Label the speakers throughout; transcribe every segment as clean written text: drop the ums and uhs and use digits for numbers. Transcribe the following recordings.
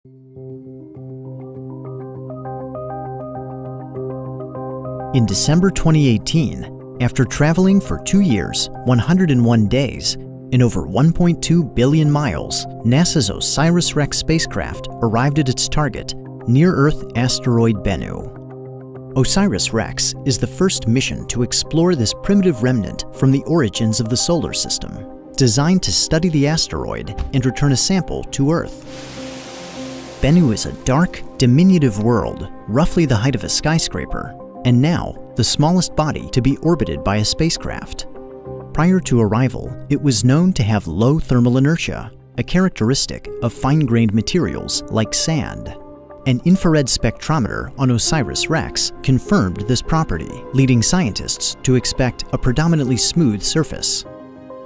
Speaker 1: In December 2018, after traveling for 2 years, 101 days, and over 1.2 billion miles, NASA's OSIRIS-REx spacecraft arrived at its target, near-Earth asteroid Bennu. OSIRIS-REx is the first mission to explore this primitive remnant from the origins of the solar system, designed to study the asteroid and return a sample to Earth. Bennu is a dark, diminutive world, roughly the height of a skyscraper, and now the smallest body to be orbited by a spacecraft. Prior to arrival, it was known to have low thermal inertia, a characteristic of fine-grained materials like sand. An infrared spectrometer on OSIRIS-REx confirmed this property, leading scientists to expect a predominantly smooth surface.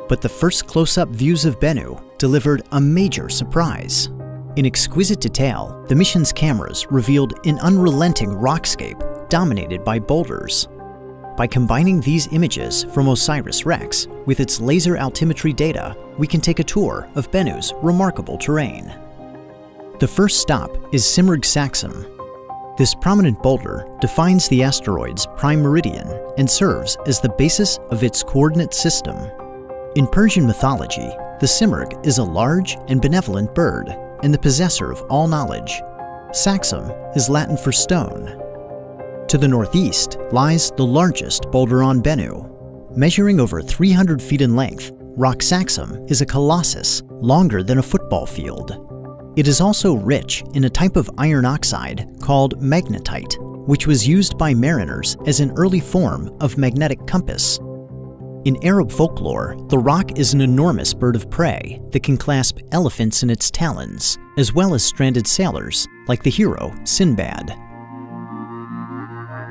Speaker 1: But the first close-up views of Bennu delivered a major surprise. In exquisite detail, the mission's cameras revealed an unrelenting rockscape dominated by boulders. By combining these images from OSIRIS-REx with its laser altimetry data, we can take a tour of Bennu's remarkable terrain. The first stop is Simurgh-Saxum. This prominent boulder defines the asteroid's prime meridian and serves as the basis of its coordinate system. In Persian mythology, the Simurgh is a large and benevolent bird and the possessor of all knowledge. Saxum is Latin for stone. To the northeast lies the largest boulder on Bennu. Measuring over 300 feet in length, Rock Saxum is a colossus longer than a football field. It is also rich in a type of iron oxide called magnetite, which was used by mariners as an early form of magnetic compass. In Arab folklore, the rock is an enormous bird of prey that can clasp elephants in its talons, as well as stranded sailors like the hero Sinbad.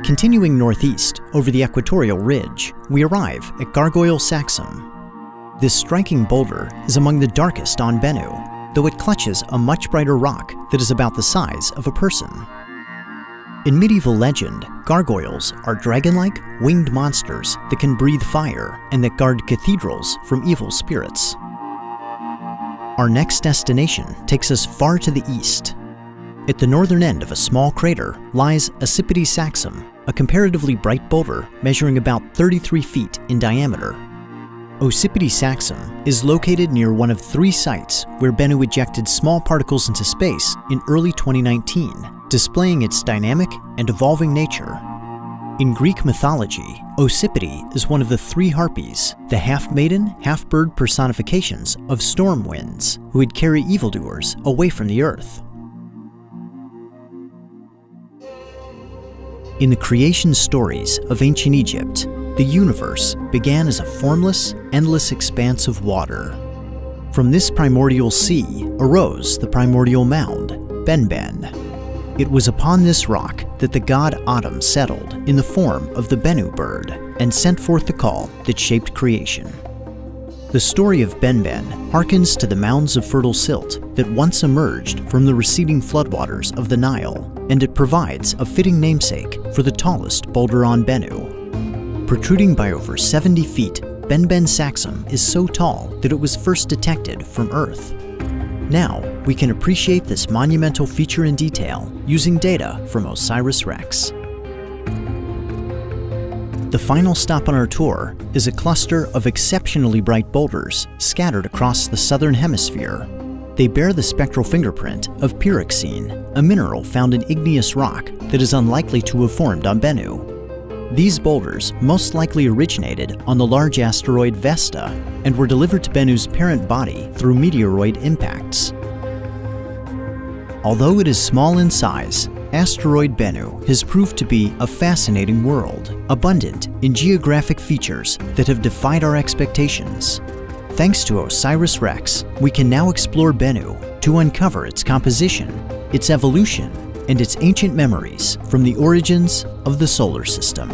Speaker 1: Continuing northeast over the equatorial ridge, we arrive at Gargoyle Saxum. This striking boulder is among the darkest on Bennu, though it clutches a much brighter rock that is about the size of a person. In medieval legend, gargoyles are dragon-like, winged monsters that can breathe fire and that guard cathedrals from evil spirits. Our next destination takes us far to the east. At the northern end of a small crater lies Ocypete-Saxum, a comparatively bright boulder measuring about 33 feet in diameter. Ocypete-Saxum is located near one of 3 sites where Bennu ejected small particles into space in early 2019, displaying its dynamic and evolving nature. In Greek mythology, Ocypete is one of the 3 harpies, the half-maiden, half-bird personifications of storm winds, who would carry evildoers away from the earth. In the creation stories of ancient Egypt, the universe began as a formless, endless expanse of water. From this primordial sea arose the primordial mound, Benben. It was upon this rock that the god Atum settled in the form of the Bennu bird and sent forth the call that shaped creation. The story of Benben harkens to the mounds of fertile silt that once emerged from the receding floodwaters of the Nile, and it provides a fitting namesake for the tallest boulder on Bennu. Protruding by over 70 feet, Benben-Saxum is so tall that it was first detected from Earth. Now, we can appreciate this monumental feature in detail using data from OSIRIS-REx. The final stop on our tour is a cluster of exceptionally bright boulders scattered across the southern hemisphere. They bear the spectral fingerprint of pyroxene, a mineral found in igneous rock that is unlikely to have formed on Bennu. These boulders most likely originated on the large asteroid Vesta and were delivered to Bennu's parent body through meteoroid impacts. Although it is small in size, Asteroid Bennu has proved to be a fascinating world, abundant in geographic features that have defied our expectations. Thanks to OSIRIS-REx, we can now explore Bennu to uncover its composition, its evolution, and its ancient memories from the origins of the solar system.